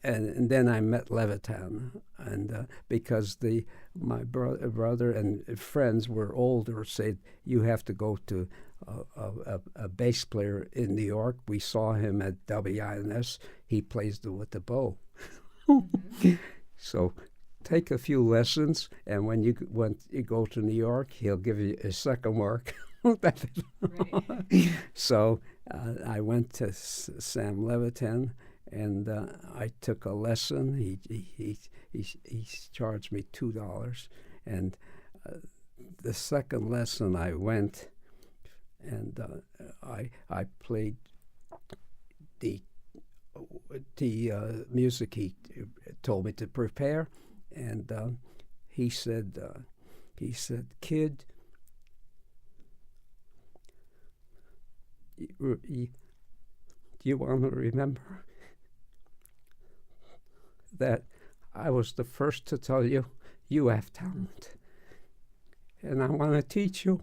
and then I met Levitan, and because my brother and friends were older, said you have to go to a bass player in New York. We saw him at WINS. He plays with the bow. So take a few lessons, and when you go to New York, he'll give you a second work. So I went to Sam Levitan, and I took a lesson. He charged me $2, and the second lesson I went, and I played the music he told me to prepare, and he said, "Kid, do you want to remember that I was the first to tell you you have talent, and I want to teach you,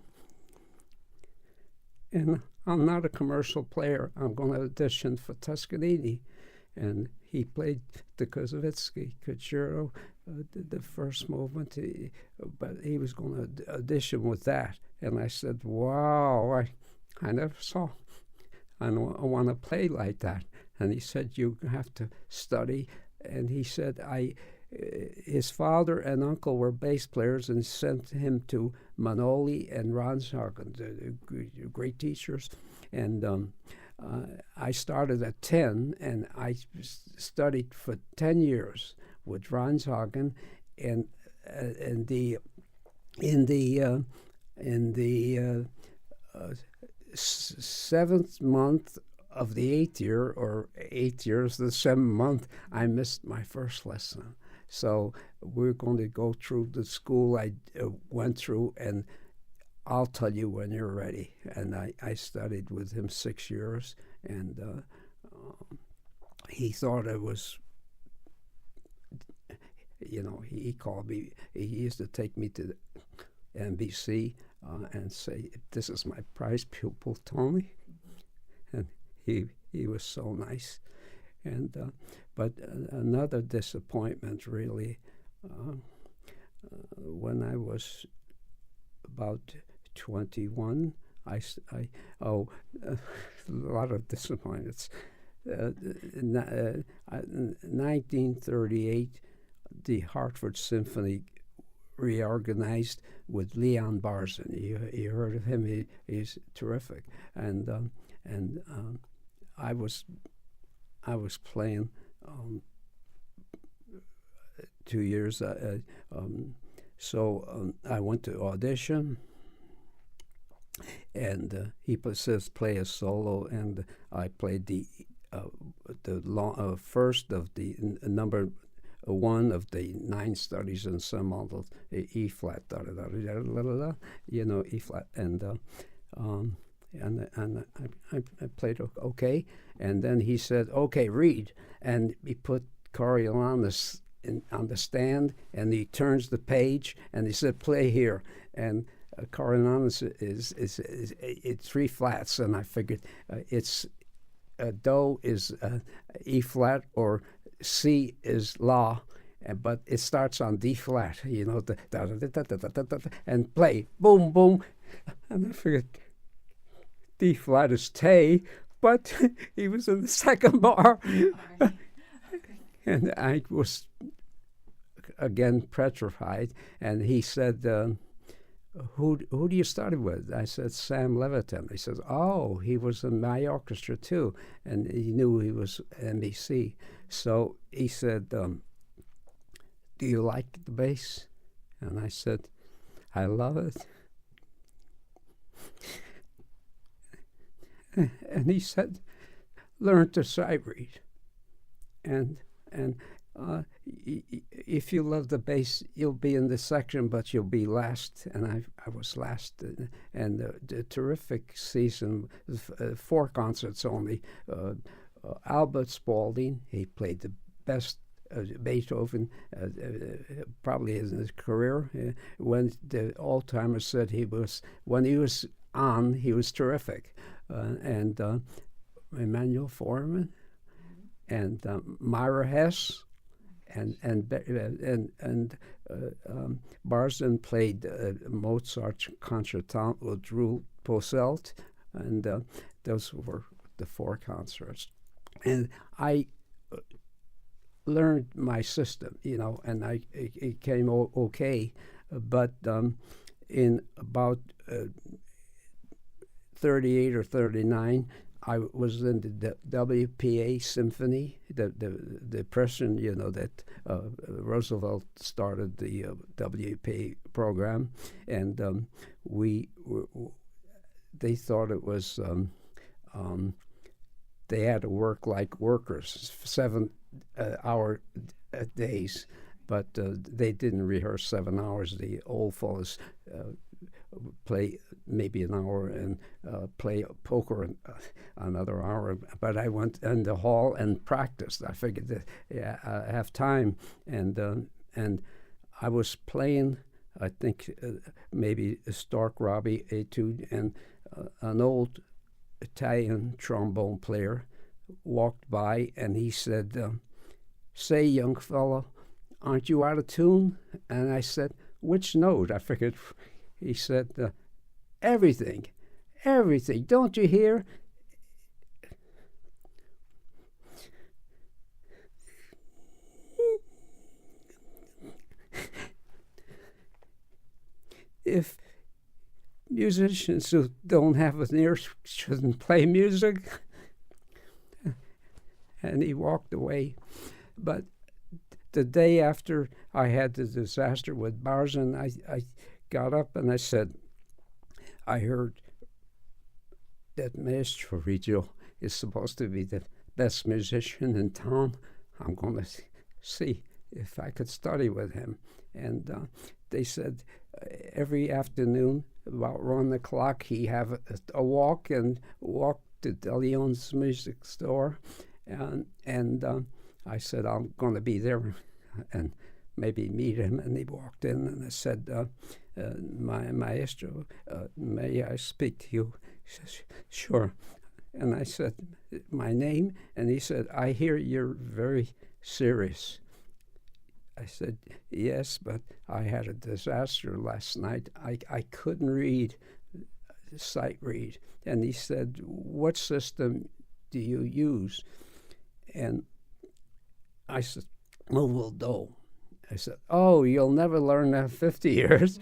and I'm not a commercial player. I'm going to audition for Toscanini." And he played the Koussevitzky Concerto, the first movement, but he was going to audition with that. And I said, wow, I never saw. I want to play like that. And he said, you have to study. And he said, his father and uncle were bass players, and sent him to Manoli and Ranshagen, the great teachers. And I started at 10, and I studied for 10 years with Ranshagen, and in the seventh month of the 8th year, or 8 years, the 7th month, I missed my first lesson. So we're going to go through the school I went through, and I'll tell you when you're ready. And I studied with him 6 years, and he thought it was, he called me. He used to take me to the NBC and say, "This is my prize pupil, Tony." And he was so nice. And but another disappointment, really, when I was about 21, a lot of disappointments. 1938, the Hartford Symphony reorganized with Leon Barzin. You heard of him? He's terrific. And I was playing 2 years. So I went to audition, and he says play a solo, and I played the first of the number one of the 9 studies in some models, E flat, E flat, and I played okay, and then he said, "Okay, read," and he put Coriolanus on the stand, and he turns the page, and he said, "Play here," and Coriolanus is 3 flats, and I figured it's Do is E flat, or C is La, but it starts on D flat, and play, boom, boom, and I figured D flat is Tay, but he was in the second bar, and I was again petrified. And he said, "Who do you study with?" I said, "Sam Levitan." He says, "Oh, he was in my orchestra too," and he knew he was NBC. So he said, "Do you like the bass?" And I said, "I love it." And he said, "Learn to sight read, and if you love the bass, you'll be in the section, but you'll be last." And I was last, and the terrific season, 4 concerts only. Albert Spalding, he played the best Beethoven probably in his career. When the old-timers said when he was on, he was terrific. And Emanuel Foreman, and Myra Hess, and Barzin played Mozart's Concertante with Drew Posselt, and those were the 4 concerts. And I learned my system, and it came okay. But in about 38 or 39, I was in the WPA Symphony, the Prussian, that Roosevelt started the WPA program, and they thought it was they had to work like workers, 7-hour days, but they didn't rehearse 7 hours. The old fellas play maybe an hour and play poker another hour. But I went in the hall and practiced. I figured that I have time, and I was playing, I think, maybe a Stark Robbie etude, and an old Italian trombone player walked by, and he said, "Say, young fellow, aren't you out of tune?" And I said, "Which note?" I figured. He said, "Everything, everything. Don't you hear?" If musicians who don't have an ear shouldn't play music. And he walked away. But the day after I had the disaster with Barzin, I got up and I said, "I heard that Maestro Riggio is supposed to be the best musician in town. I'm going to see if I could study with him." And they said every afternoon about 1 o'clock he have a walk to De Leon's music store. And I said, "I'm going to be there and maybe meet him." And he walked in, and I said, "My maestro, may I speak to you?" He says, "Sure." And I said, "My name?" And he said, "I hear you're very serious." I said, "Yes, but I had a disaster last night. I couldn't read, sight read." And he said, "What system do you use?" And I said, "Movable Do." I said, "Oh, you'll never learn that 50 years.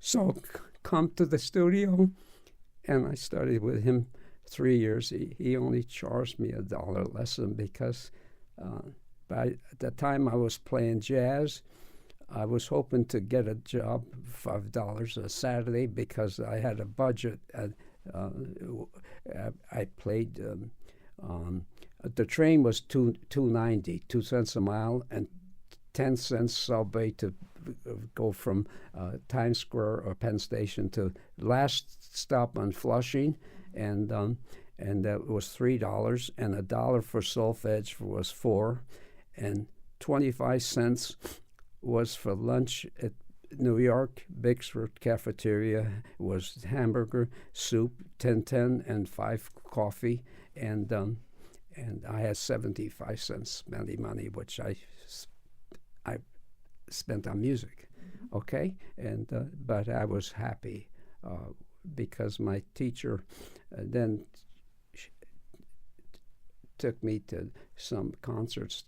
So come to the studio." And I studied with him 3 years. He only charged me $1 a lesson because by the time I was playing jazz, I was hoping to get a job for $5 a Saturday because I had a budget. I played. The train was $2.90, 2 cents a mile, and 10 cents subway to go from Times Square or Penn Station to last stop on Flushing, and that was $3, and $1 for solfege was $4, and 25 cents was for lunch at New York. Bixford Cafeteria was hamburger, soup, 10 and 5 coffee, and I had 75 cents money, which I spent on music, okay? And but I was happy because my teacher then took me to some concerts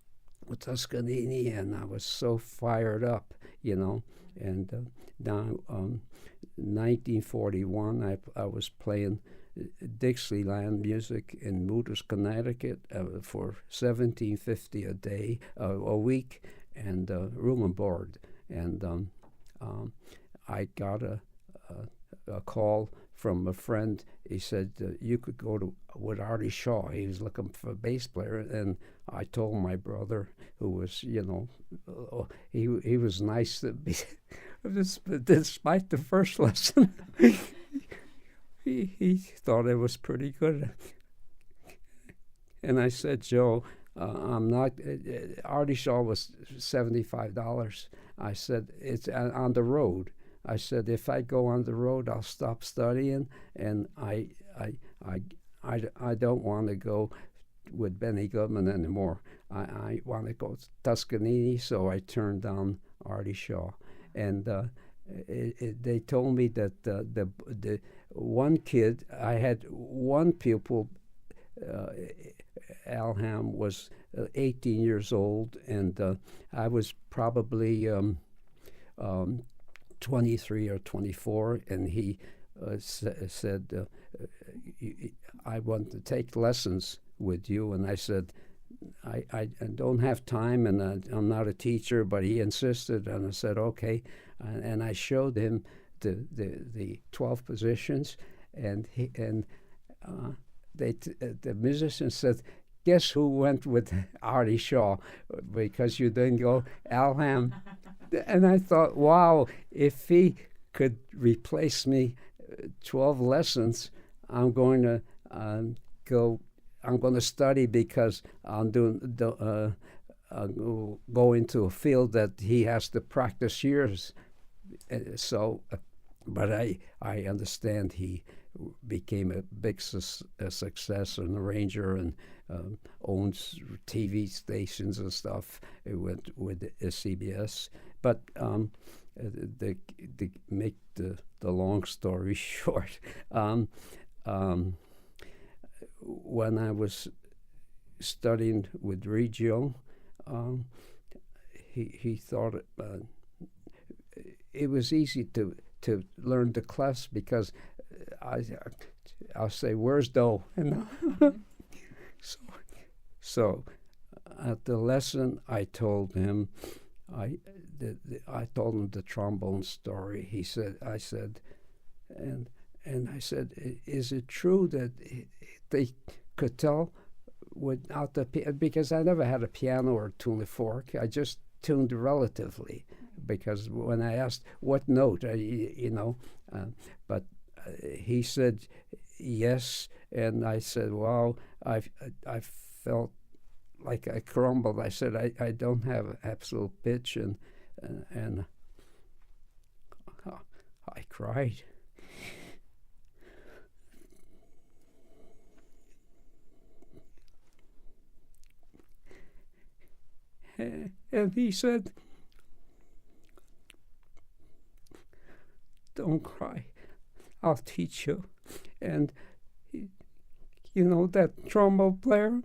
with Toscanini, and I was so fired up, And now, 1941, I was playing Dixieland music in Mooters, Connecticut for $17.50 a day, a week, and room and board. And I got a call from a friend. He said, "You could go with Artie Shaw." He was looking for a bass player, and I told my brother, who was, he was nice to be, despite the first lesson. He thought it was pretty good. And I said, "Joe, I'm not." Artie Shaw was $75. I said, "It's on the road." I said, "If I go on the road, I'll stop studying, and I don't want to go with Benny Goodman anymore. I want to go to Toscanini, so I turned down Artie Shaw. And they told me that the one kid, I had one pupil, Alham, was 18 years old, and I was probably 23 or 24, and he said, I want to take lessons with you. And I said, I don't have time, and I'm not a teacher, but he insisted, and I said, okay. And I showed him the 12 positions, and the musician said, guess who went with Artie Shaw, because you didn't go Alham. And I thought, wow, if he could replace me 12 lessons, I'm going to study, because I'm go into a field that he has to practice years. But I understand he became a big success, an arranger, and owns TV stations and stuff. It went with CBS. But to make the long story short, when I was studying with Reggio, he thought it was easy to learn the clefs, because I'll say, where's Do? And so at the lesson, I told him the trombone story. I said, is it true that they could tell without the piano? Because I never had a piano or tune a fork. I just tuned relatively, because when I asked what note, but he said yes, and I said, wow, I felt like I crumbled. I said, I don't have absolute pitch, and I cried. And he said, don't cry, I'll teach you. And that trombone player,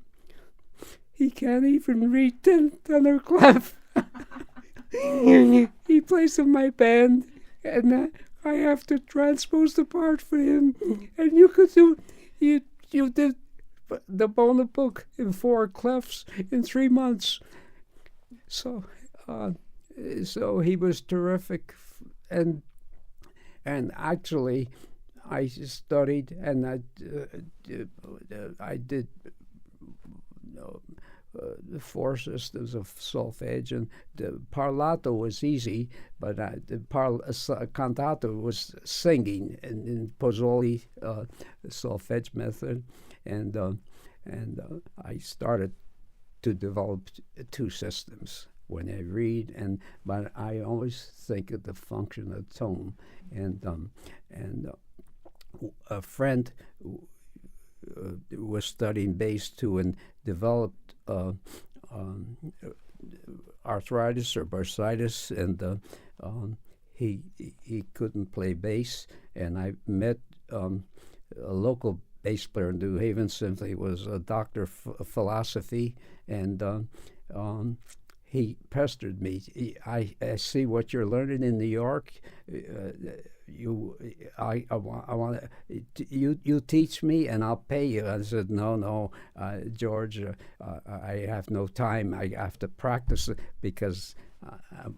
he can't even read tenor clef. He plays in my band, and I have to transpose the part for him. And you did the Bona book in 4 clefs in 3 months. So he was terrific, and actually, I studied, and I did the 4 systems of solfege, and the parlato was easy, but the cantato was singing in Pozzoli solfege method, and I started to develop 2 systems when I read, but I always think of the function of tone, and a friend was studying bass too, and developed arthritis or bursitis, and he couldn't play bass, and I met a local bass player in New Haven Symphony, was a doctor of philosophy, and he pestered me. I see what you're learning in New York. I want you teach me, and I'll pay you. I said, no, George, I have no time. I have to practice it, because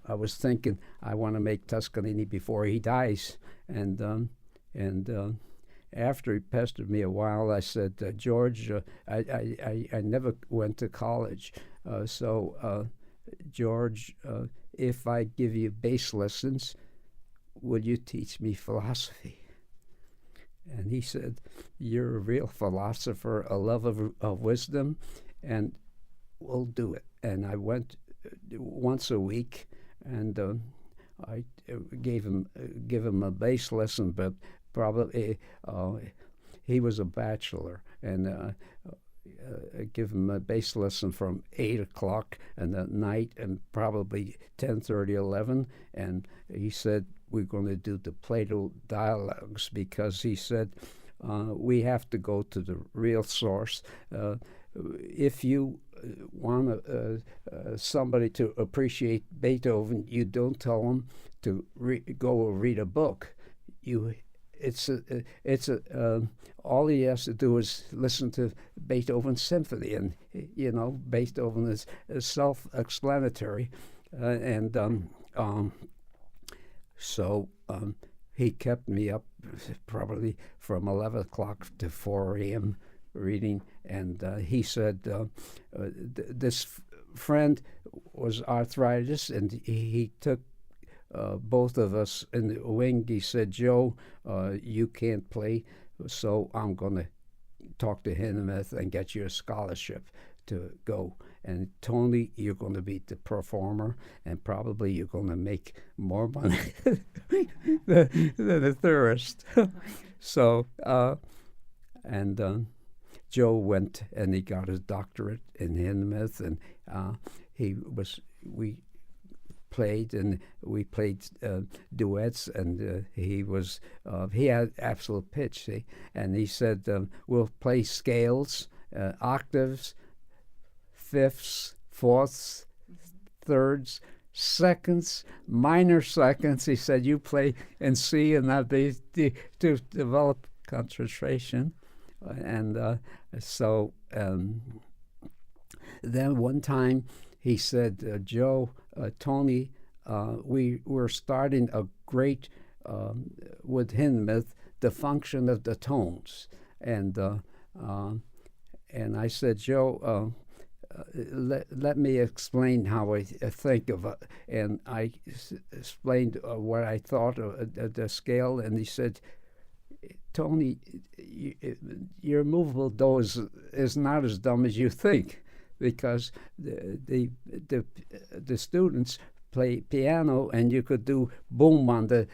I was thinking I want to make Toscanini before he dies, and after he pestered me a while, I said, George, I never went to college, so George, if I give you bass lessons, will you teach me philosophy? And he said, you're a real philosopher, a love of wisdom, and we'll do it. And I went once a week, and I give him a bass lesson, but probably he was a bachelor, and give him a bass lesson from 8 o'clock in the night and probably 10:30, 11. And he said, we're going to do the Plato dialogues, because he said, we have to go to the real source. If you want somebody to appreciate Beethoven, you don't tell them to go read a book. All he has to do is listen to Beethoven's symphony, and Beethoven is self-explanatory, so he kept me up probably from 11 o'clock to 4 a.m. reading, and he said this friend was arthritis, and he took both of us in the wing. He said, Joe, you can't play, so I'm going to talk to Hindemith and get you a scholarship to go. And Tony, you're going to be the performer, and probably you're going to make more money than the tourist. So, Joe went and he got his doctorate in Hindemith, and we played duets, and he had absolute pitch, see? And he said, we'll play scales, octaves, fifths, fourths, thirds, seconds, minor seconds. He said, you play in C, and that to develop concentration. And so then one time he said, Joe, Tony, we were starting a great, with Hindemith, the function of the tones. And I said, Joe, let me explain how I think of it. And I explained what I thought of the scale, and he said, Tony, your movable do is not as dumb as you think, because the students play piano, and you could do boom on the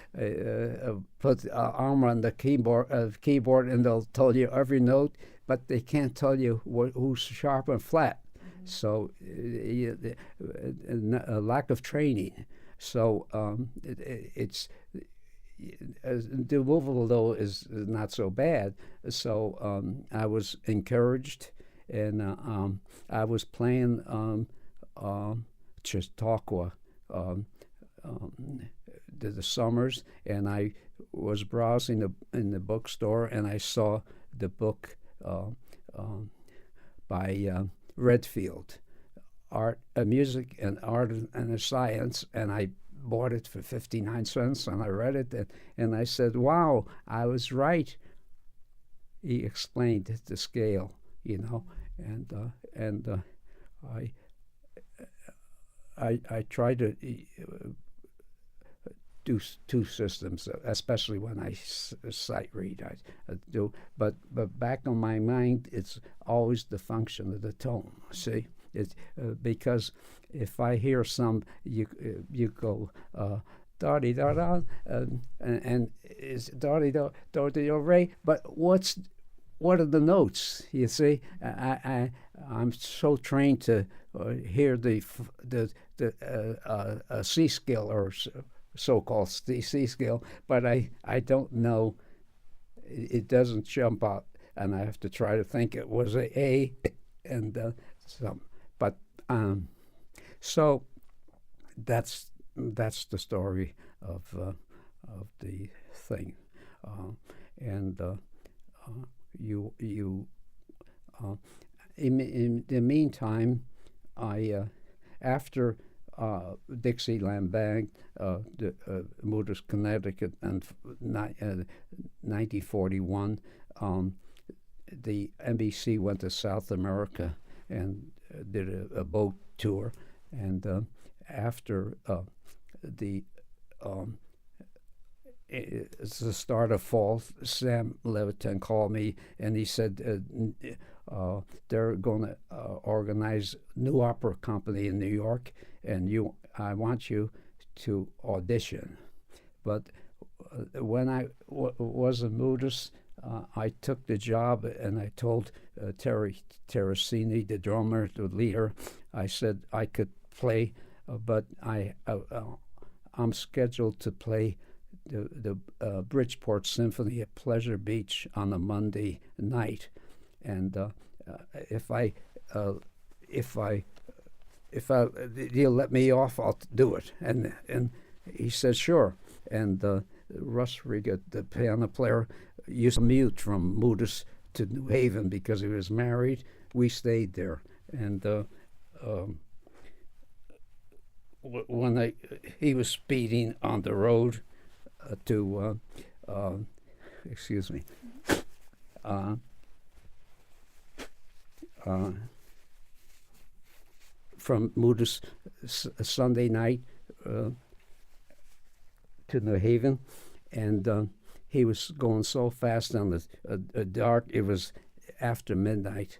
put arm on the keyboard, and they'll tell you every note, but they can't tell you who's sharp and flat. Mm-hmm. So a lack of training. So it's the movable do is not so bad. So I was encouraged, and I was playing Chautauqua the summers, and I was browsing in the bookstore, and I saw the book by Redfield, Music and Art and Science, and I bought it for 59 cents, and I read it, and I said, wow, I was right. He explained the scale, and I try to do two systems, especially when I sight read. I do, but back on my mind, it's always the function of the tone. See, it's because if I hear you go da di da da, and it's da di da da di do re, but what are the notes? You see, I'm so trained to hear the C scale, or so-called C scale, but I don't know. It doesn't jump out, and I have to try to think it was a and some. But so that's the story of the thing, and you in the meantime, I after Dixieland Bank, moved to Connecticut, and 1941, the NBC went to South America and did a boat tour, and after it's the start of fall, Sam Levitan called me, and he said they're going to organize new opera company in New York, and I want you to audition. But when I was in Moodus, I took the job, and I told Terry Terracini, the drummer, the leader, I said I could play, but I'm scheduled to play the Bridgeport Symphony at Pleasure Beach on a Monday night, and if you'll let me off, I'll do it. And he said sure. And Russ Riga, the piano player, used to commute from Moodus to New Haven because he was married. We stayed there, and when he was speeding on the road to excuse me. From Moodus Sunday night to New Haven, and he was going so fast on the dark. It was after midnight.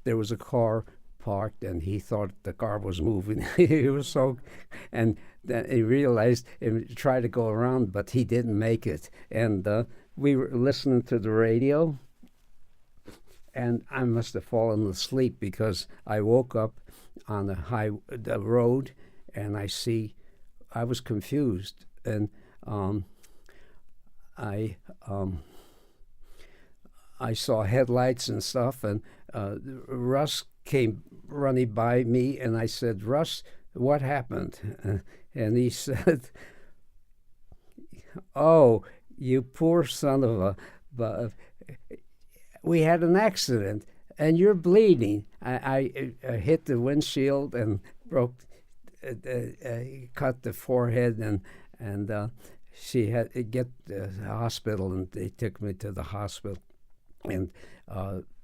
There was a car parked, and he thought the car was moving. He was so, and then he realized and tried to go around, but he didn't make it. And we were listening to the radio, and I must have fallen asleep because I woke up on the road, and I was confused, and I saw headlights and stuff, and Russ came running by me, and I said, "Russ, what happened?" And he said, "Oh, you poor son of a... we had an accident, and you're bleeding." I hit the windshield and broke, cut the forehead, and she had to get to the hospital, and they took me to the hospital. And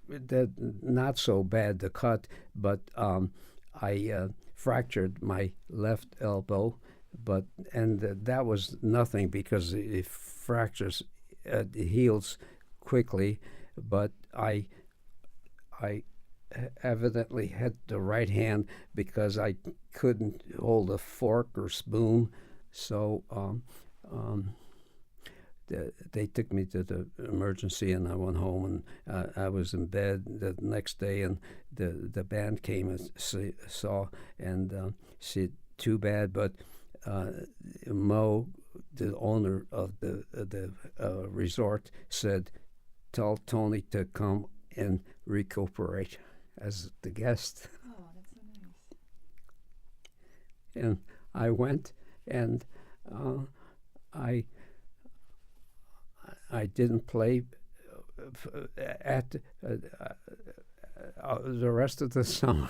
that not so bad, the cut, but I fractured my left elbow, and that was nothing because it fractures, heals quickly. But I evidently had the right hand because I couldn't hold a fork or spoon, so they took me to the emergency, and I went home, and I was in bed the next day, and the band came and saw, and said, "Too bad," but Mo, the owner of the resort, said, "Tell Tony to come and recuperate as the guest." Oh, that's so nice. And I went, and I didn't play at the rest of the summer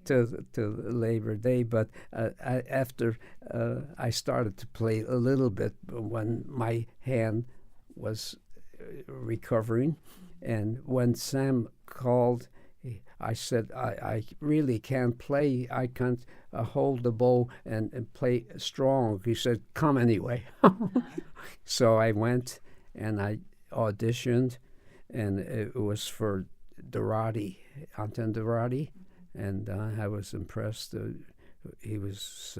to Labor Day, but after I started to play a little bit when my hand was recovering, and when Sam called, I said, I really can't play. I can't hold the bow and play strong. He said, "Come anyway." So I went, and I auditioned, and it was for Dorati, Anton Dorati, and I was impressed. He was,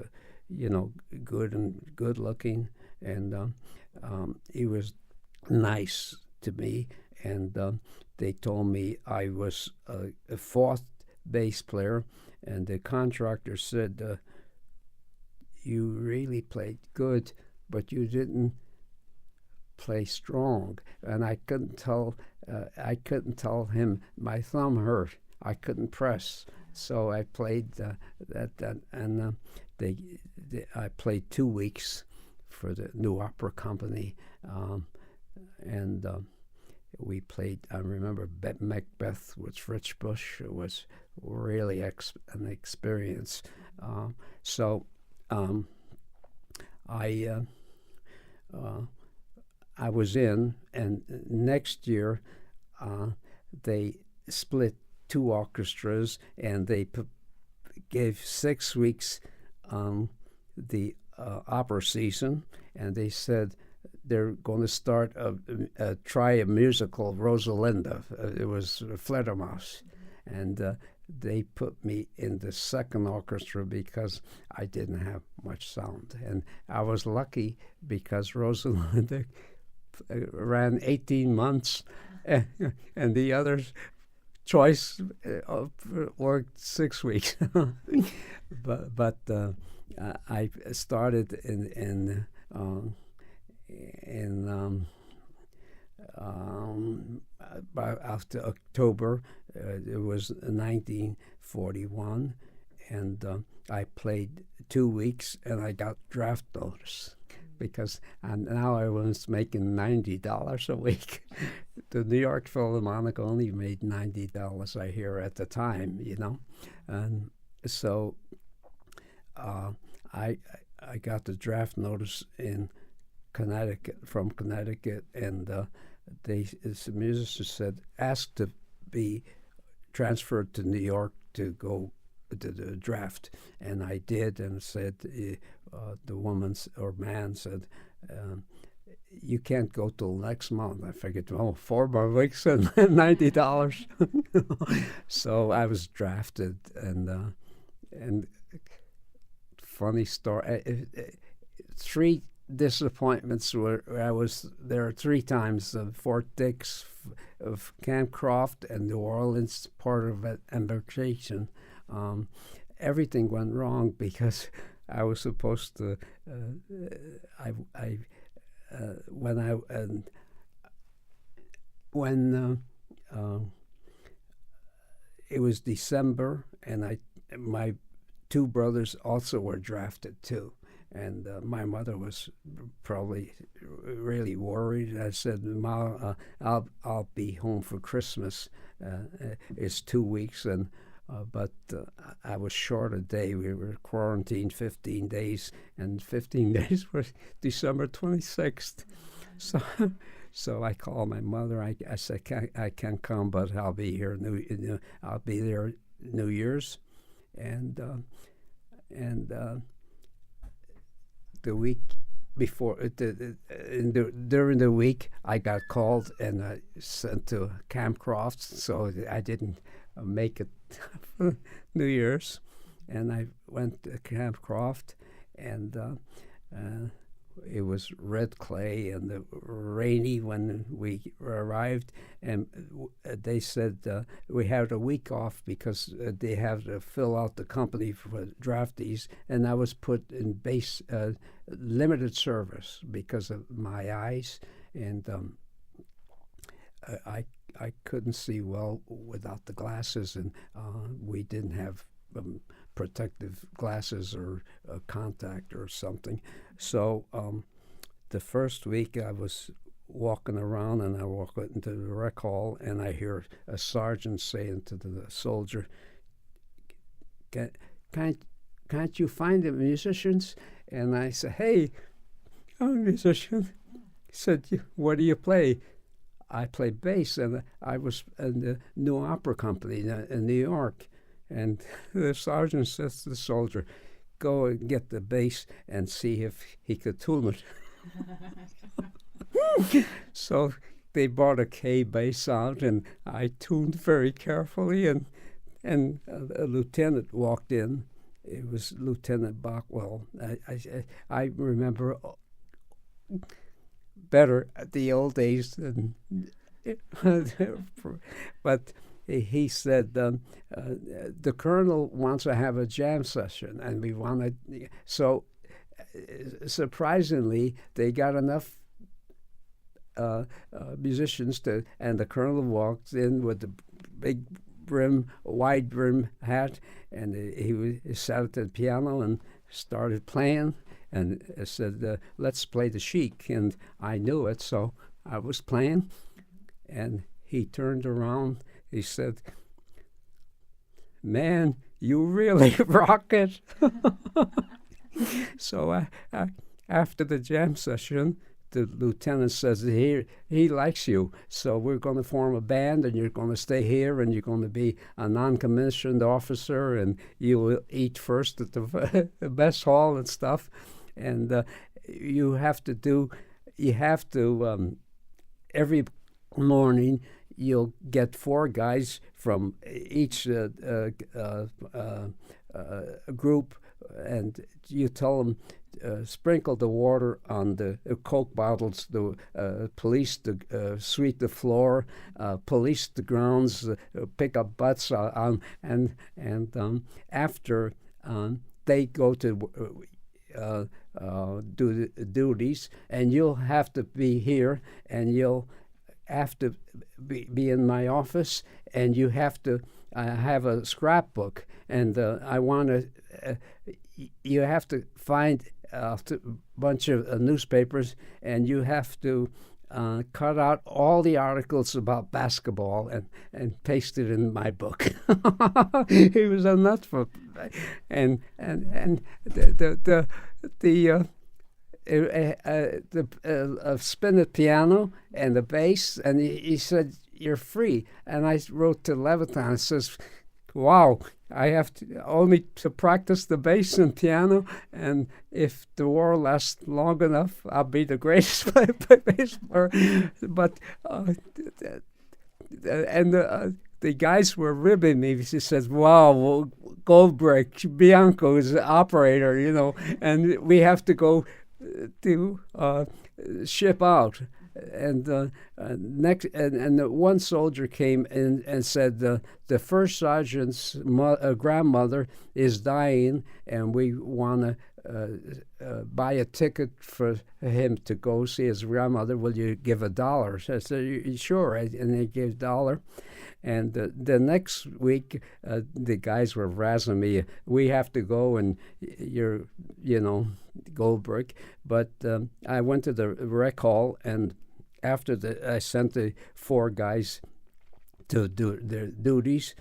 good and good looking, and he was nice to me, and they told me I was a fourth bass player, and the contractor said, "You really played good, but you didn't play strong." And I couldn't tell him. My thumb hurt. I couldn't press, so I played that, and I played 2 weeks for the New Opera Company, and we played. I remember Macbeth with Fritz Bush. It was really an experience. I was in, and next year they split 2 orchestras, and they gave 6 weeks the opera season, and they said they're going to start try a musical, Rosalinda. It was Fledermaus, and they put me in the second orchestra because I didn't have much sound. And I was lucky because Rosalinda ran 18 months, and the other choice worked 6 weeks. but I started in about after October. It was 1941, and I played 2 weeks, and I got draft notice because now I was making $90 a week. The New York Philharmonic only made $90, I hear, at the time, and so I got the draft notice in from Connecticut, and the musician said, ask to be transferred to New York to go to the draft, and I did, and said, the woman or man said, you can't go till next month. I figured, 4 more weeks and $90. So I was drafted, and funny story, 3 disappointments where I was there 3 times, Fort Dix, of Campcroft, and New Orleans, part of an embarkation. Everything went wrong because I was supposed to. When it was December, and my 2 brothers also were drafted too. And my mother was probably really worried. I said, "Ma, I'll be home for Christmas. It's 2 weeks, but I was short a day. We were quarantined 15 days, and 15 days was December 26th. So I called my mother. I said, I can't come, but I'll be here. I'll be there New Year's, and the week before, during the week, I got called and sent to Campcroft, so I didn't make it for New Year's. And I went to Campcroft, and it was red clay and rainy when we arrived, and they said we had a week off because they have to fill out the company for draftees, and I was put in limited service because of my eyes, and I couldn't see well without the glasses, and we didn't have protective glasses or contact or something. So the first week I was walking around, and I walk into the rec hall, and I hear a sergeant saying to the soldier, can't you find the musicians? And I said, hey, I'm a musician. He said, what do you play? I play bass, and I was in the New Opera Company in New York. And the sergeant says to the soldier, go and get the bass and see if he could tune it. So they brought a K bass out, and I tuned very carefully, and a lieutenant walked in. It was Lieutenant Bockwell. I remember better the old days than but he said, the colonel wants to have a jam session, and we wanted. So, surprisingly, they got enough musicians to, and the colonel walked in with the big wide brim hat, and he sat at the piano and started playing, and said, let's play the Sheik, and I knew it, so I was playing, and he turned around. He said, man, you really rock it. So after the jam session, the lieutenant says, he likes you, so we're going to form a band, and you're going to stay here, and you're going to be a non-commissioned officer, and you will eat first at the mess hall and stuff. And you have to every morning, you'll get 4 guys from each group, and you tell them, sprinkle the water on the Coke bottles, the police to sweep the floor, police the grounds, pick up butts on, and after they go to do the duties, and you'll have to be here, and you'll have to be in my office, and you have to have a scrapbook, and I want to. You have to find a bunch of newspapers, and you have to cut out all the articles about basketball and paste it in my book. He was a nut for, and the spinet piano and the bass, and he said, "You're free." And I wrote to Leviton and says, "Wow, I have only to practice the bass and piano, and if the war lasts long enough, I'll be the greatest bass player." But the guys were ribbing me. He said, "Wow, well, Goldberg, Bianco is the operator, and we have to go to ship out." And next, and the one soldier came in and said, the first sergeant's grandmother is dying, and we want to buy a ticket for him to go see his grandmother. Will you give $1? So I said, "Sure," and they gave $1. And the next week, the guys were razzing me. "We have to go, and you're, Goldberg." But I went to the rec hall, and after I sent the 4 guys to do their duties,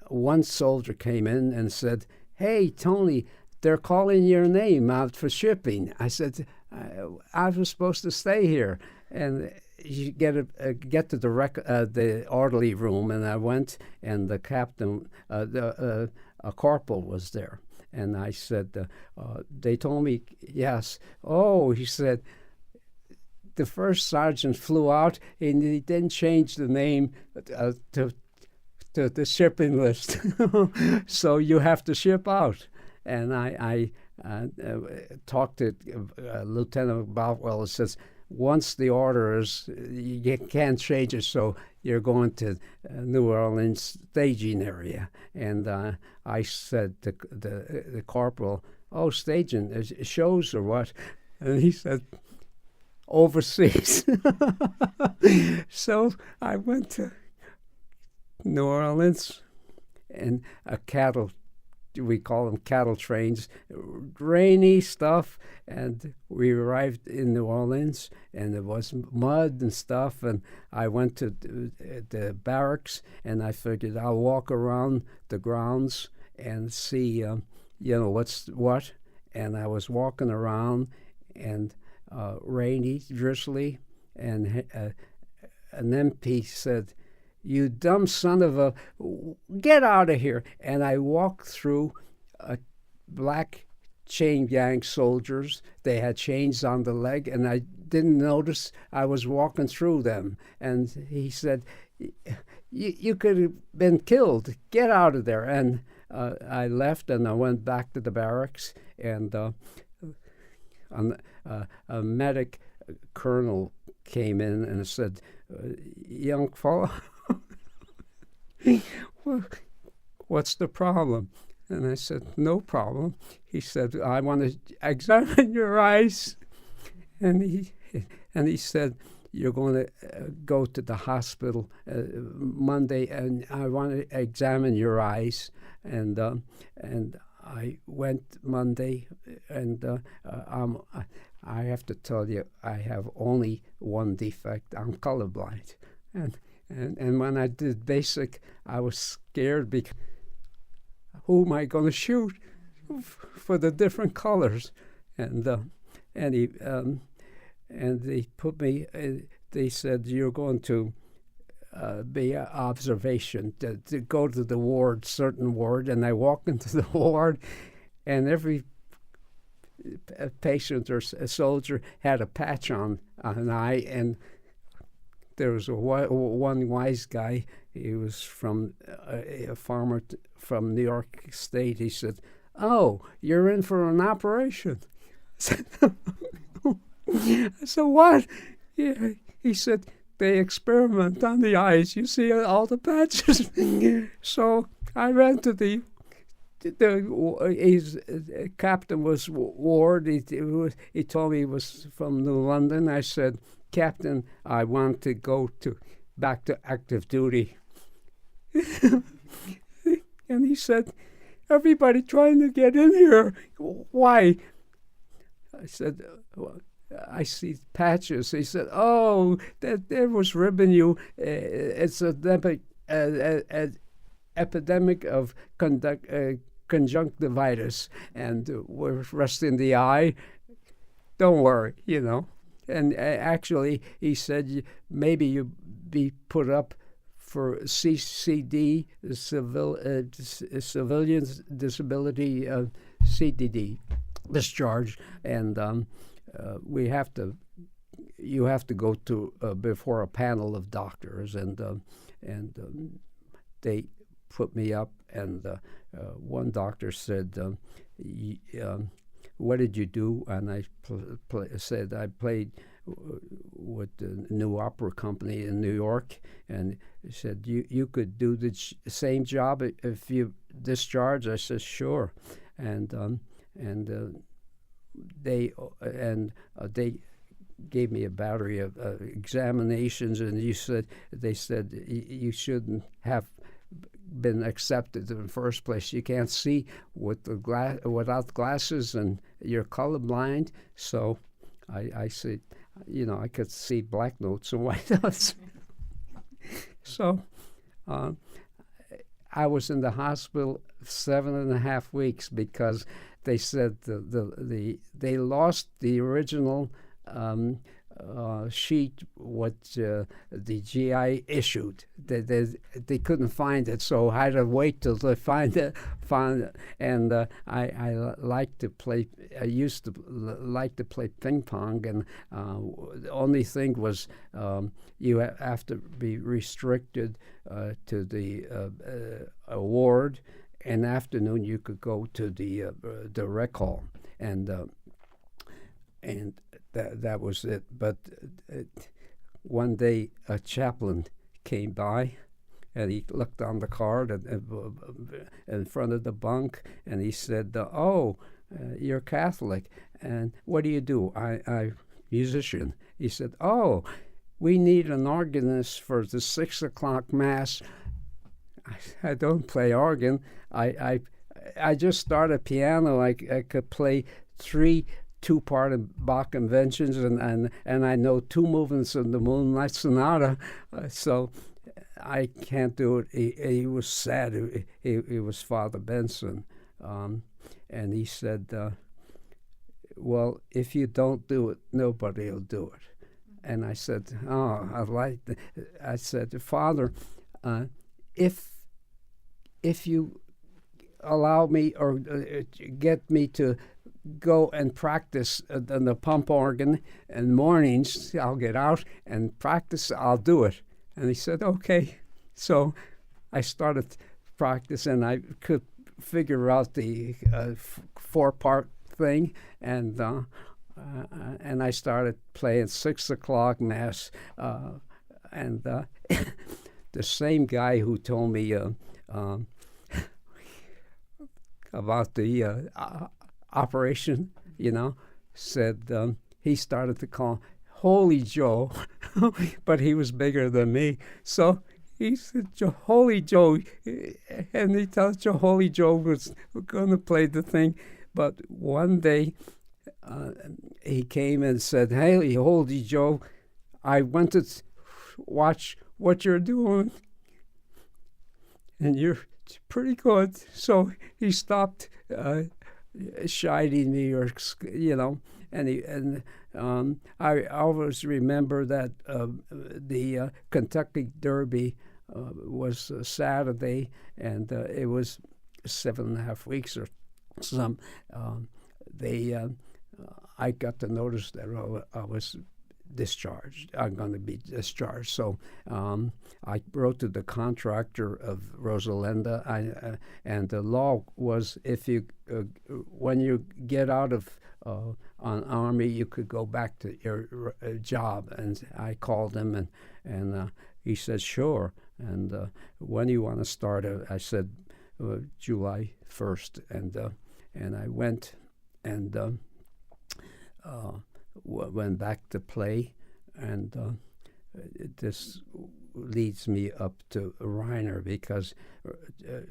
one soldier came in and said, "Hey, Tony, they're calling your name out for shipping." I said, I was supposed to stay here. And you get to the orderly room, and I went, and the captain, a corporal was there. And I said, they told me, yes. "Oh," he said, "the first sergeant flew out, and he didn't change the name to the shipping list. So you have to ship out." And I talked to Lieutenant Boutwell, and says, "Once the order is, you can't change it, so you're going to New Orleans staging area." And I said to the corporal, "Oh, staging, shows or what?" And he said, "Overseas." So I went to New Orleans, and we call them cattle trains, rainy stuff, and we arrived in New Orleans, and there was mud and stuff, and I went to the barracks, and I figured I'll walk around the grounds and see, what's what, and I was walking around, and rainy, drizzly, and an MP said, "You dumb son of a, get out of here." And I walked through black chain gang soldiers. They had chains on the leg, and I didn't notice I was walking through them. And he said, you could have been killed. Get out of there. And I left, and I went back to the barracks, and a medic colonel came in and said, "Young fellow, what's the problem?" And I said, "No problem." He said, "I want to examine your eyes." And he said, "You're going to go to the hospital Monday, and I want to examine your eyes." And I went Monday, and I have to tell you, I have only one defect. I'm colorblind. And when I did basic, I was scared because who am I going to shoot for the different colors? And they put me. They said, "You're going to be an observation to go to the ward, certain ward." And I walked into the ward, and every patient or a soldier had a patch on an eye, and there was one wise guy. He was from a farmer from New York State. He said, "Oh, you're in for an operation." I said, "What?" Yeah. He said, "They experiment on the eyes. You see all the patches." So I ran to his captain was Ward. He told me he was from New London. I said, "Captain, I want to go back to active duty." And he said, "Everybody trying to get in here. Why?" I said, "Well, I see patches." He said, "Oh, that was ribbing you. It's an epidemic of conjunctivitis, and we're resting the eye. Don't worry, you know." And actually, he said, maybe you be put up for CCD, Civilians Disability CDD discharge, and you have to go to before a panel of doctors, and they put me up, and one doctor said, "What did you do?" And I said I played with the New Opera Company in New York, and he said, you could do the same job if you discharge. I said, "Sure," and they gave me a battery of examinations, and they said you shouldn't have been accepted in the first place. You can't see with without glasses, and you're colorblind. So I said, I could see black notes and white notes. So I was in the hospital 7.5 weeks because they said they lost the original sheet what the GI issued. They couldn't find it, so I had to wait till they find it. And I like to play. I used to like to play ping pong, and the only thing was you have to be restricted to the award. In the afternoon, you could go to the rec hall, and that was it. But one day a chaplain came by, and he looked on the card in front of the bunk, and he said, "Oh, you're Catholic, and what do you do?" I'm musician. He said, "Oh, we need an organist for the 6 o'clock mass." I don't play organ. I just started piano. I could play 3 two-part Bach conventions, and I know 2 movements of the Moonlight Sonata, so I can't do it. He was sad. He was Father Benson, and he said, "Well, if you don't do it, nobody will do it." And I said, "Oh, I said, Father, if you allow me or get me to go and practice on the pump organ in mornings, I'll get out and practice, I'll do it." And he said, "Okay." So I started practice, and I could figure out the 4-part thing, and I started playing 6 o'clock mass, and the same guy who told me about the operation, said he started to call Holy Joe, but he was bigger than me. So he said, "Holy Joe," and he thought Holy Joe was going to play the thing. But one day he came and said, "Hey, Holy Joe, I want to watch what you're doing, and you're pretty good." So he stopped chiding me, and I always remember that the Kentucky Derby was Saturday, and it was 7.5 weeks or some. I got to notice that I was discharged. I'm going to be discharged. So I wrote to the contractor of Rosalenda, and the law was if you when you get out of on Army, you could go back to your job. And I called him, and he said sure. And when you want to start? I said July 1st, and I went and went back to play, and this leads me up to Reiner, because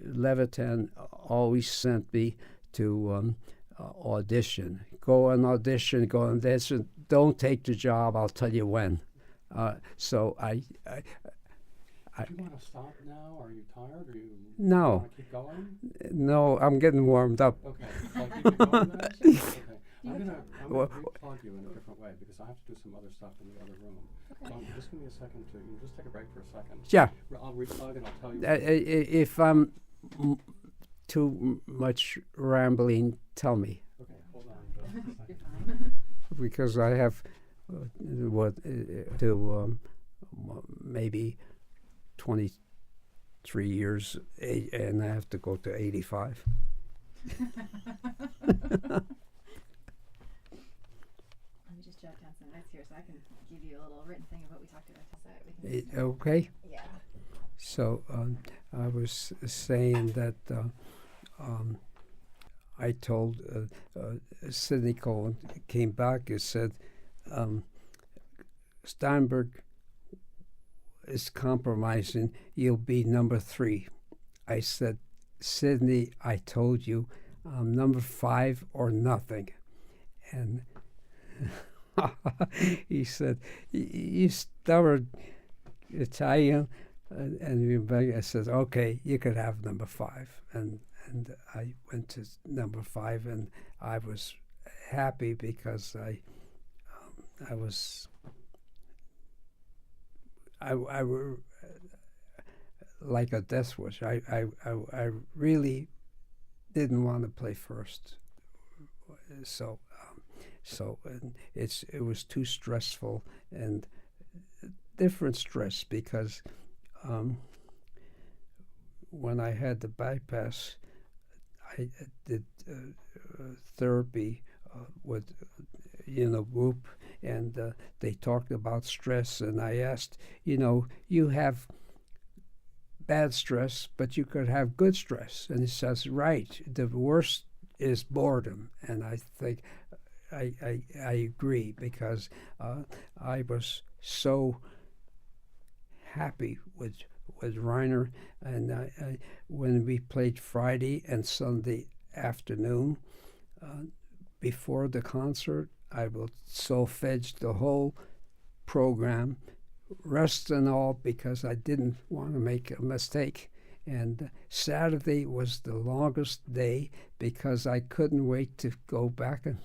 Levitan always sent me to audition. Go and audition, don't take the job, I'll tell you when. So I do you want to stop now? Are you tired? Or you no. Want to keep going? No, I'm getting warmed up. Okay. So I keep it going then? Okay. I'm gonna re-plug you in a different way, because I have to do some other stuff in the other room. Okay. So just give me a second to just take a break for a second. Yeah. I'll re-plug and I'll tell you. If I'm too much rambling, tell me. Okay, hold on. You're fine. Because I have maybe 23 years, and I have to go to 85. Let me just jot down some notes here so I can give you a little written thing of what we talked about today. Okay. Yeah. So I was saying that I told Sidney Cohen, came back and said, Steinberg is compromising, you'll be number 3. I said, Sidney, I told you I'm number 5 or nothing. And he said, you stubborn Italian. And I said, okay, you could have number 5. And I went to number 5, and I was happy because I was like a death wish. I really didn't want to play first, so it was too stressful, and different stress, because when I had the bypass, I did therapy with group, and they talked about stress, and I asked, you have bad stress, but you could have good stress. And he says, right, the worst is boredom. And I think I agree, because I was so happy with Reiner, and when we played Friday and Sunday afternoon, before the concert, I will solfege the whole program, rest and all, because I didn't want to make a mistake. And Saturday was the longest day, because I couldn't wait to go back on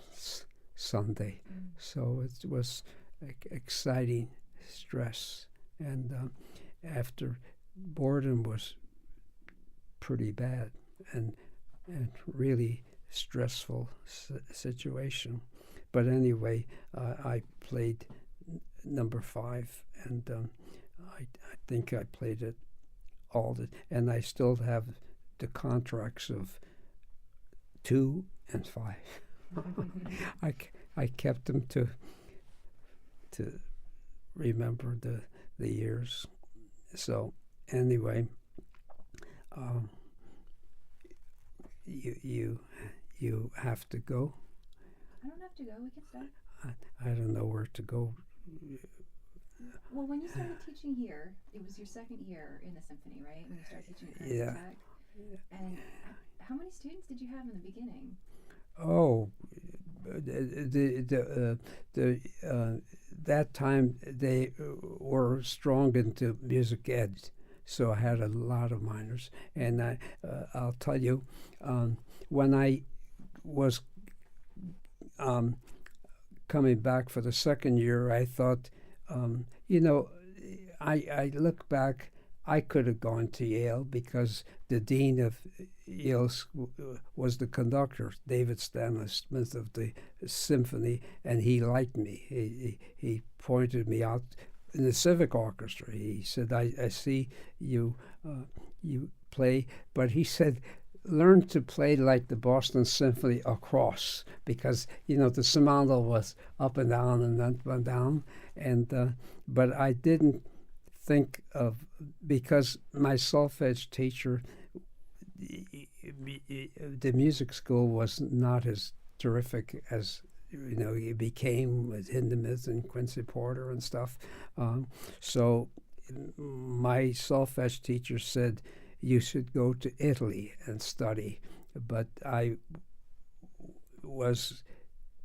Sunday. So it was exciting stress. And after, boredom was pretty bad and really stressful situation. But anyway, I played number 5, and I think I played it all. And I still have the contracts of 2 and 5. I kept them to remember the years. So anyway, you have to go. I don't have to go. We can start. I don't know where to go. Well, when you started teaching here, it was your second year in the symphony, right? When you started teaching at Yeah. Tech. And how many students did you have in the beginning? Oh, that time they were strong into music ed, so I had a lot of minors. And I'll tell you, when I was coming back for the second year, I thought, I look back, I could have gone to Yale because the dean of Yale was the conductor, David Stanley Smith of the symphony, and he liked me. He pointed me out in the civic orchestra. He said, I see you play, but he said, learn to play like the Boston Symphony across, because the sonata was up and down and up and down, and but I didn't think of, because my solfege teacher, the music school was not as terrific as it became with Hindemith and Quincy Porter and stuff. So my solfege teacher said, you should go to Italy and study. But I was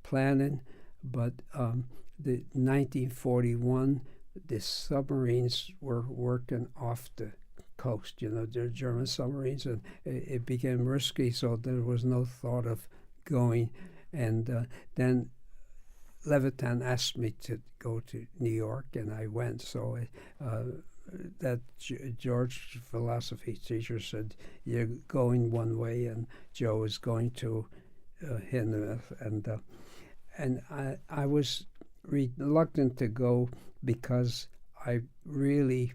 planning, but the 1941, the submarines were working off the coast, they're German submarines, and it became risky, so there was no thought of going. And then Levitan asked me to go to New York, and I went. So that George philosophy teacher said, you're going one way, and Joe is going to Hindemith. And I was reluctant to go because I really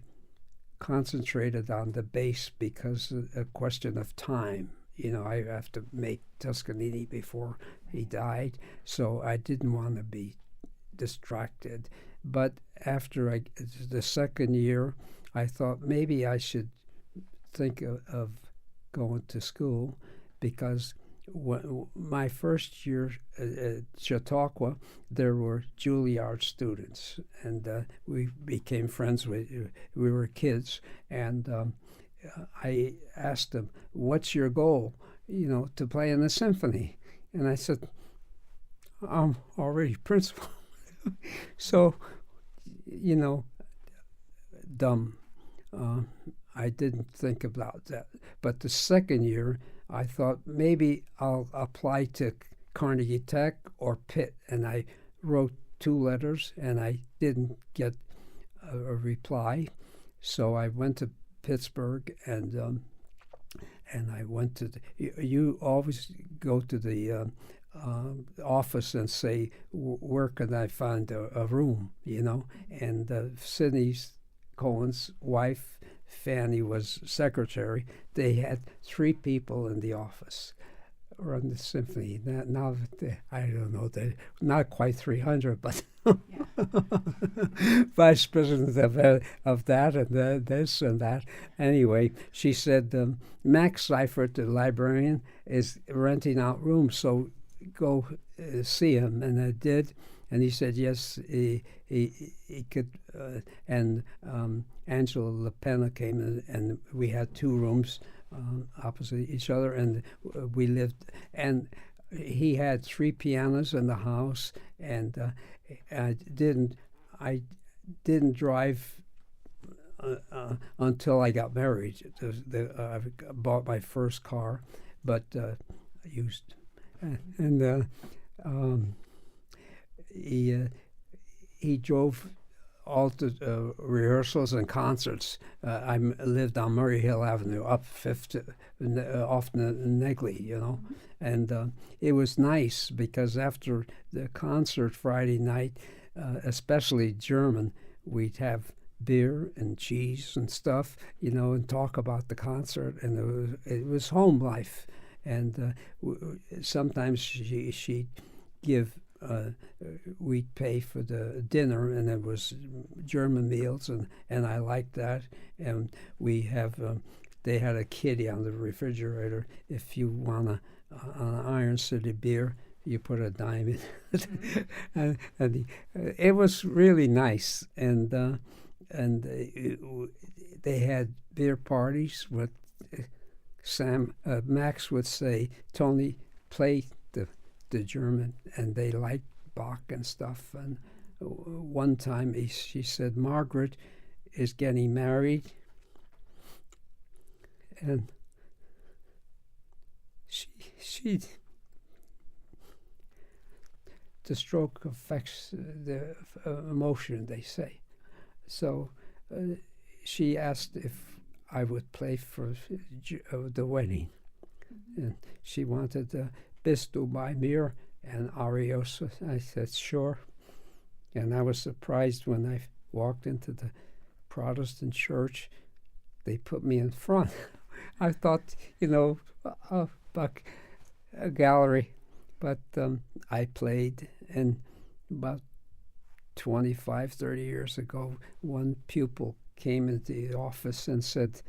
concentrated on the bass because of a question of time. I have to make Toscanini before he died, so I didn't want to be distracted. But after the second year, I thought maybe I should think of going to school, because my first year at Chautauqua, there were Juilliard students, and we became friends. We were kids, and I asked them, what's your goal, to play in the symphony? And I said, I'm already principal. So, dumb. I didn't think about that. But the second year, I thought maybe I'll apply to Carnegie Tech or Pitt. And I wrote 2 letters, and I didn't get a reply. So I went to Pittsburgh, and I went to you always go to the office and say, where can I find a room, and Sidney Cohen's wife, Fanny, was secretary. They had 3 people in the office run the symphony. Now I don't know, they're not quite 300, but vice president of that and this and that. Anyway, she said, Max Seifert, the librarian, is renting out rooms, so go see him. And I did, and he said yes, he could. And Angela LaPena came in, and we had 2 rooms opposite each other, and we lived. And he had 3 pianos in the house, and I didn't drive until I got married. I bought my first car, but I used, and he drove all the rehearsals and concerts. I lived on Murray Hill Avenue, up 5th, off Negley, and it was nice because after the concert Friday night, especially German, we'd have beer and cheese and stuff, and talk about the concert, and it was home life. And sometimes she'd give. We'd pay for the dinner, and it was German meals, and I liked that. And we have they had a kitty on the refrigerator. If you want an Iron City beer, you put a dime in it. and it was really nice. And they had beer parties with Max would say, Tony, play the German, and they liked Bach and stuff. And one time she said, Margaret is getting married, and she the stroke affects the emotion, they say. So she asked if I would play for the wedding. And she wanted Bis du bei mir and Arioso. I said, sure. And I was surprised when I walked into the Protestant church. They put me in front. I thought, a gallery. But I played, and about 25, 30 years ago, one pupil came into the office and said,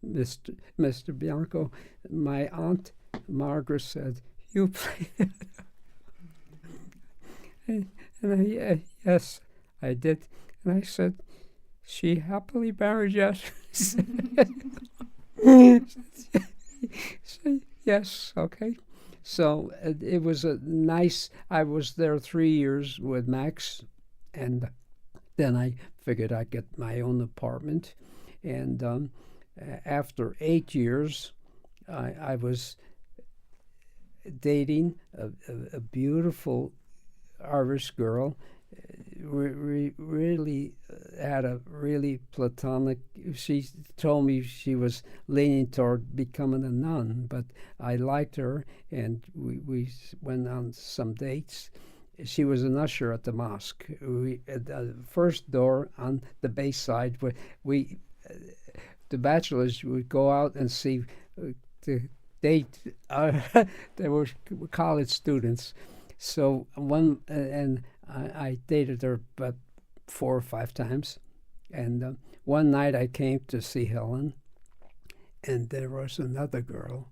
Mr. Bianco, my aunt Margaret said, you play and yes, I did. And I said, she happily married, yes. Yes, okay. So it was a nice, I was there 3 years with Max, and then I figured I'd get my own apartment. And after 8 years, I was dating a beautiful Irish girl. Really had a really platonic. She told me she was leaning toward becoming a nun, but I liked her, and we went on some dates. She was an usher at the mosque. At the first door on the bass side, we the bachelors would go out and see the date. They were college students, so I dated her about 4 or 5 times. And one night I came to see Helen, and there was another girl.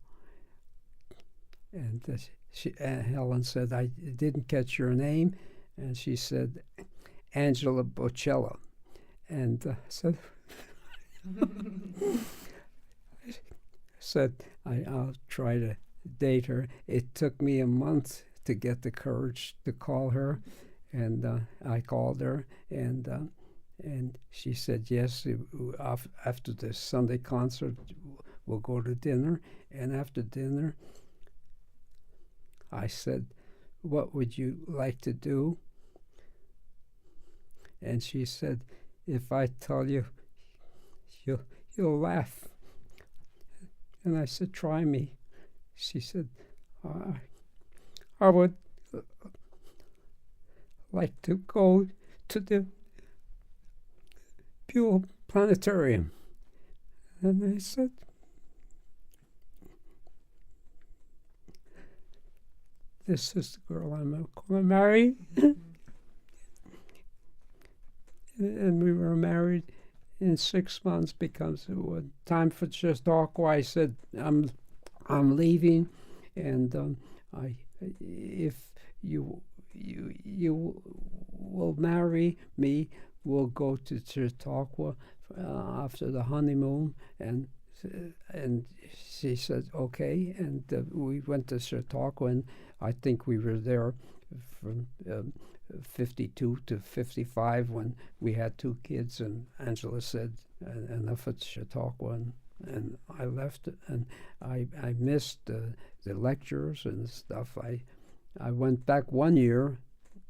And Helen said, I didn't catch your name. And she said, Angela Bocello. And I said, I'll try to date her. It took me a month to get the courage to call her. And I called her, and she said, yes, after the Sunday concert, we'll go to dinner. And after dinner, I said, what would you like to do? And she said, if I tell you, you'll laugh. And I said, try me. She said, I would like to go to the Buell Planetarium. And I said, this is the girl I'm going to marry. And we were married in 6 months because it was time for Chautauqua. I said, I'm leaving, and if you will marry me, we'll go to Chautauqua after the honeymoon. And she said, okay. And we went to Chautauqua, and I think we were there from 52 to 55 when we had 2 kids. And Angela said, enough at Chautauqua. And I left, and I missed the lectures and stuff. I went back 1 year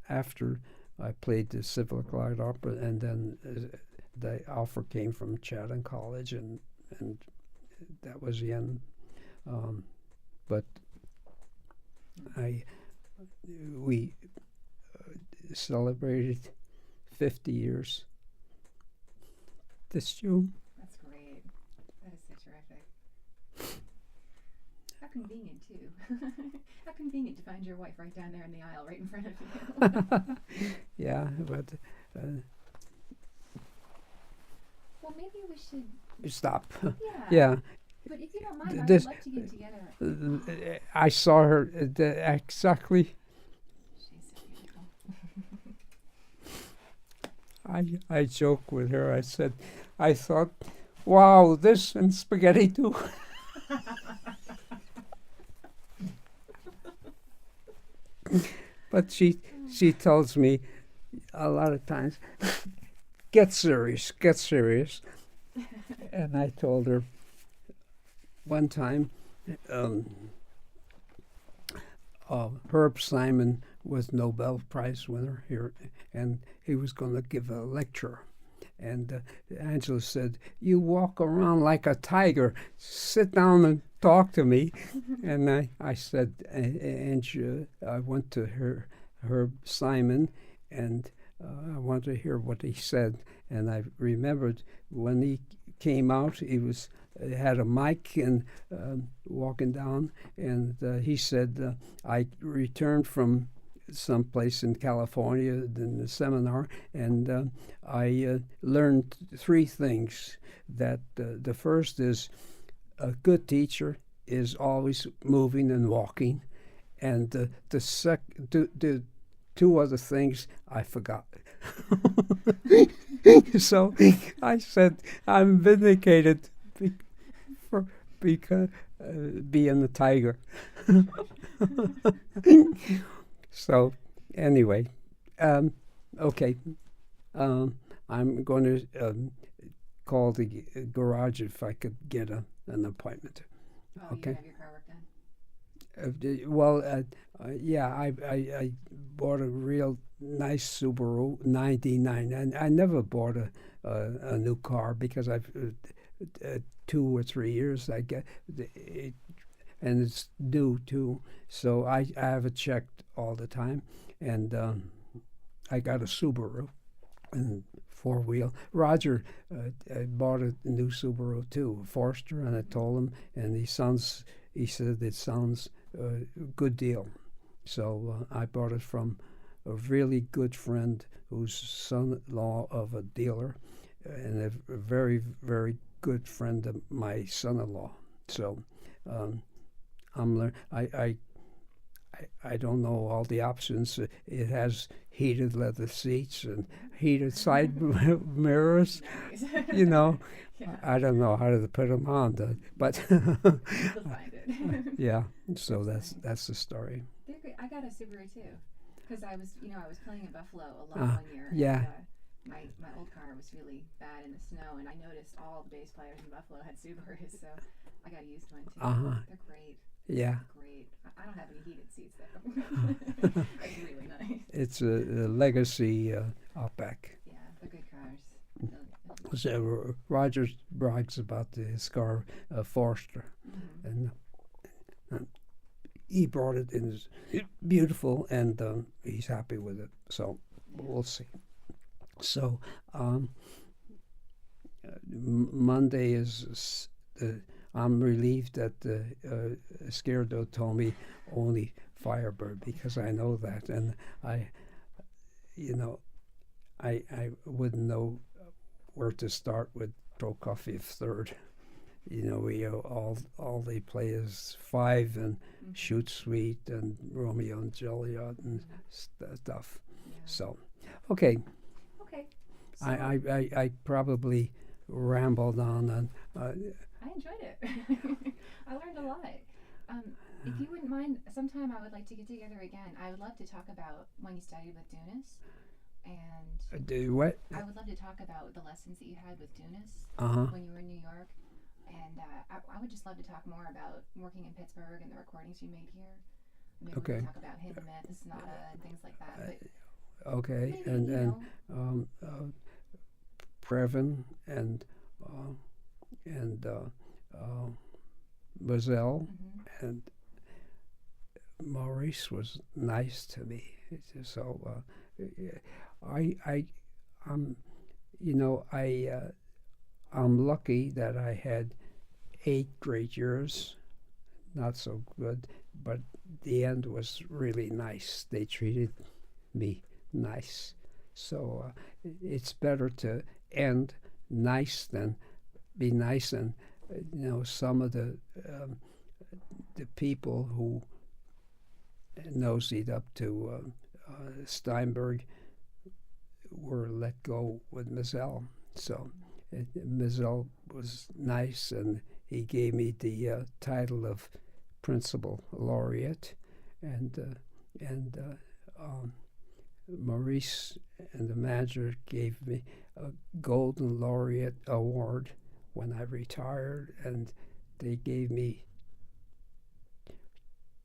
after I played the Civic Light Opera, and then the offer came from Chatham College, and that was the end. But we celebrated 50 years this June. That's great. That is so terrific. How convenient, too. How convenient to find your wife right down there in the aisle, right in front of you. Yeah, but... well, maybe we should... Stop. Yeah. Yeah. But if you don't mind, I would love to get together. I saw her exactly... She's so beautiful. I joke with her. I thought, wow, this and spaghetti too. But she tells me a lot of times, get serious. And I told her one time, Herb Simon was Nobel Prize winner here, and he was going to give a lecture. And Angela said, "You walk around like a tiger. Sit down and talk to me." And I said, Angela, I went to her Simon, and I wanted to hear what he said. And I remembered when he came out, he had a mic and walking down, and he said, "I returned from someplace in California in the seminar, and I learned three things. That the first is a good teacher is always moving and walking, and the two other things I forgot." So I said, "I'm vindicated for being the tiger." So anyway, okay, I'm going to call the garage if I could get an appointment. Oh, Okay. you have your car work done? Well, yeah, I bought a real nice Subaru '99, and I never bought a new car because I've 2 or 3 years I get it, and it's due too. So I have it checked all the time, and I got a Subaru and 4-wheel. Roger bought a new Subaru too, a Forester, and I told him, and he said it sounds a good deal. So I bought it from a really good friend who's son-in-law of a dealer, and a very, very good friend of my son-in-law. So I don't know all the options. It has heated leather seats and heated side mirrors. You know, Yeah. I don't know how to put them on, but You'll find it. yeah. So that's the story. They're great. I got a Subaru too, because I was playing in Buffalo a lot one year. Yeah. And, my old car was really bad in the snow, and I noticed all the bass players in Buffalo had Subarus, so I got used one too. Uh-huh. They're great. Yeah. Great. I don't have any heated seats though. It's really nice. It's a legacy Outback. Yeah, they're good cars. So Roger brags about his car, Forester, Mm-hmm. and he brought it in. It's beautiful, and he's happy with it. So we'll see. So Monday is. I'm relieved that Scardo told me only Firebird, because I know that, and I wouldn't know where to start with Prokofiev third. We all they play is 5 and Shoot Sweet and Romeo and Juliet and stuff. Yeah. So, okay, Okay. So I probably rambled on, and I enjoyed it. I learned a lot. If you wouldn't mind, sometime I would like to get together again. I would love to talk about when you studied with Dunas, and do what? I would love to talk about the lessons that you had with Dunas when you were in New York. And I would just love to talk more about working in Pittsburgh and the recordings you made here. Maybe we Okay. can talk about Hymn Myth, the Sonata, and things like that. But Okay, maybe, and Previn and Bazelle and Maurice was nice to me. So I'm lucky that I had 8 great years. Not so good, but the end was really nice. They treated me nice. So it's better to end nice than be nice. And some of the people who nosed up to Steinberg were let go with Mizell. So Mizell was nice, and he gave me the title of Principal Laureate, and Maurice and the manager gave me a Golden Laureate award when I retired, and they gave me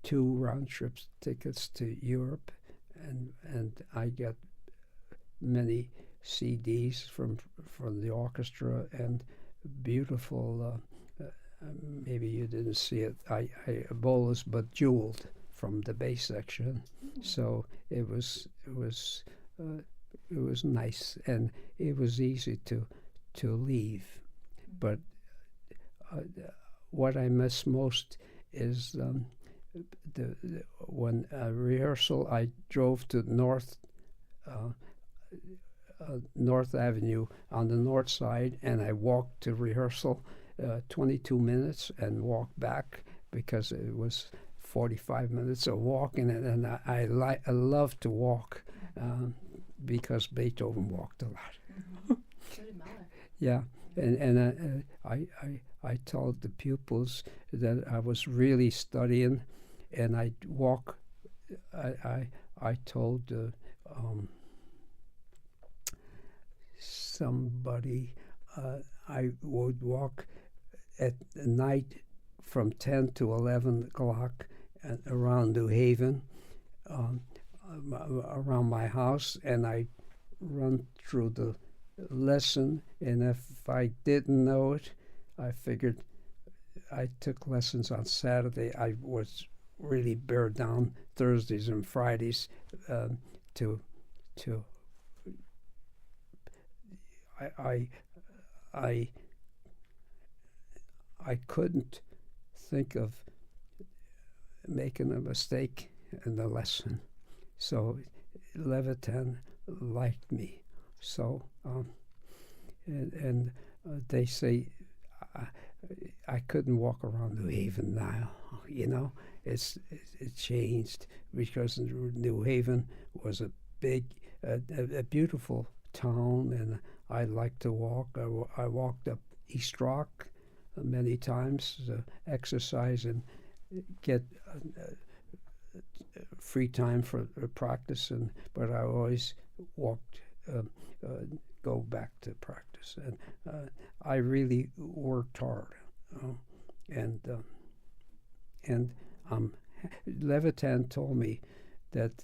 2 round-trip tickets to Europe and I got many CDs from the orchestra and beautiful. Maybe you didn't see it. I bolus but jeweled from the bass section, so it was nice and it was easy to leave. But what I miss most is when rehearsal. I drove to North Avenue on the north side, and I walked to rehearsal 22 minutes and walked back because it was 45 minutes of walking, and I love to walk because Beethoven walked a lot. So did Mahler. Yeah, and I told the pupils that I was really studying, and I'd walk. I told somebody I would walk at night from 10 to 11 o'clock around New Haven, around my house, and I run through the lesson, and if I didn't know it, I figured I took lessons on Saturday. I was really bear down Thursdays and Fridays to I couldn't think of making a mistake in the lesson, so Levitan liked me. So and they say I couldn't walk around New Haven now. It changed because New Haven was a big, a beautiful town, and I liked to walk. I walked up East Rock many times to exercise and get free time for practice, but I always walked, go back to practice, and I really worked hard, and Levitan told me that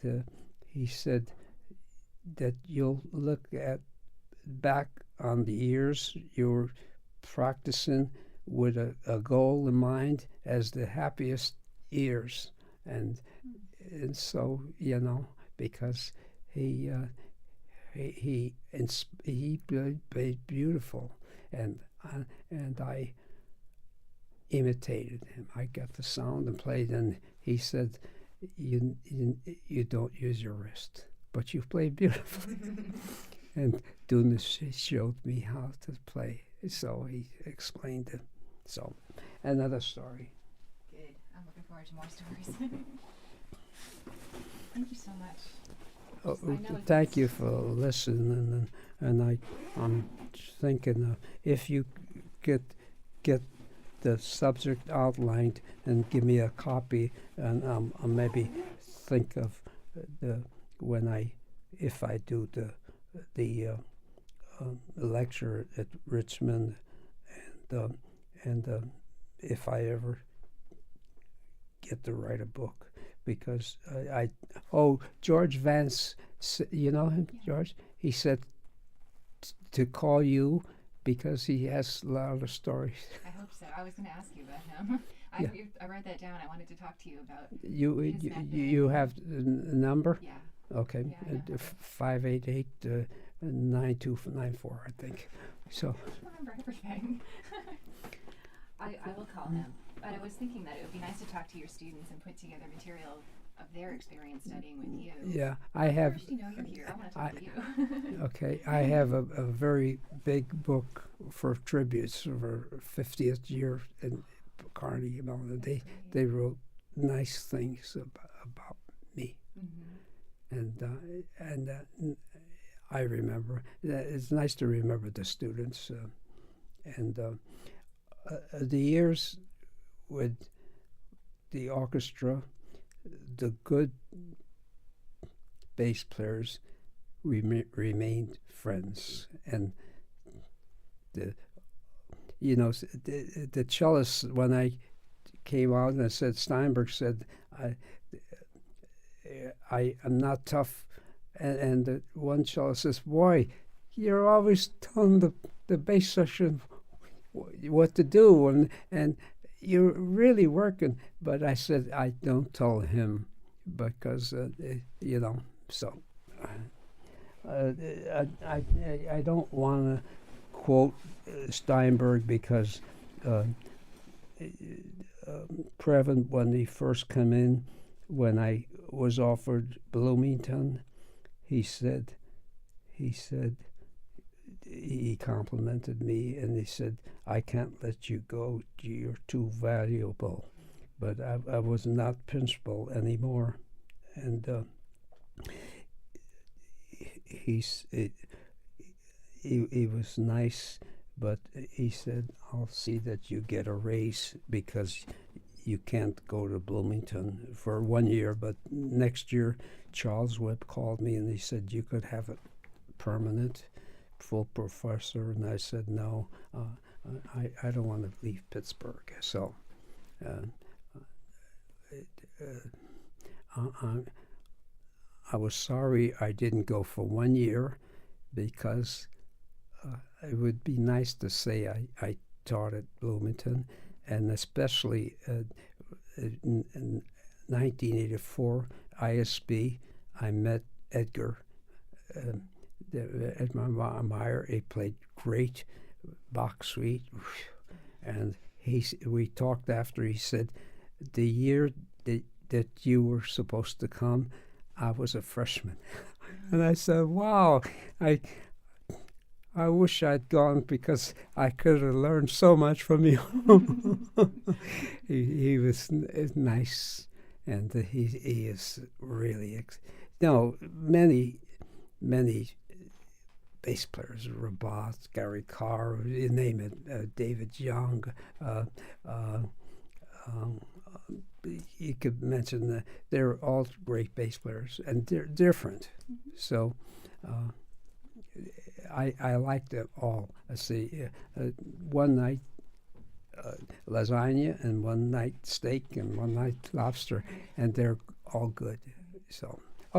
he said that you'll look back on the years you were practicing with a goal in mind as the happiest years, and so because he played beautiful, and I imitated him. I got the sound and played, and he said, "You don't use your wrist, but you play beautifully." And Dunas showed me how to play, so he explained it. So, another story. Good. I'm looking forward to more stories. Thank you so much. Thank you for listening, and I'm thinking if you get the subject outlined and give me a copy, and I'll maybe think of if I do the lecture at Richmond, and if I ever get to write a book, because George Vance, you know him, George? He said to call you because he has a lot of stories. I hope so. I was going to ask you about him. I wrote that down. I wanted to talk to you about you have the number? Yeah. Okay, Yeah, 588-9294, I think. So. I don't remember everything. I will call him. But I was thinking that it would be nice to talk to your students and put together material of their experience studying with you. Yeah, I have. First, you're here. I want to talk to you. Okay, I have a very big book for tributes for 50th year in Carnegie Mellon. They wrote nice things about me, and I remember. It's nice to remember the students, and the years with the orchestra. The good bass players remained friends, and the cellists, when I came out and I said, Steinberg said, I am not tough. And the one cellist says, "Boy, you're always telling the bass section what to do, and you're really working." But I said, I don't tell him because, so. I don't want to quote Steinberg because Previn, when he first came in, when I was offered Bloomington, he complimented me and he said, "I can't let you go. You're too valuable." But I was not principal anymore, and he was nice, but he said, "I'll see that you get a raise because you can't go to Bloomington for 1 year." But next year, Charles Webb called me and he said, "You could have a permanent full professor." And I said, "No, I don't want to leave Pittsburgh." So I was sorry I didn't go for 1 year because it would be nice to say I taught at Bloomington, and especially in 1984 ISB, I met Edgar Meyer. He played great Bach suite, and we talked after. He said, "The year that you were supposed to come, I was a freshman." And I said, "Wow, I wish I'd gone because I could have learned so much from you." He was nice, and he is really many bass players, Rabat, Gary Carr, you name it, David Young. You could mention that they're all great bass players, and they're different. So I like them all. I see one night lasagna, and one night steak, and one night lobster, and they're all good. So.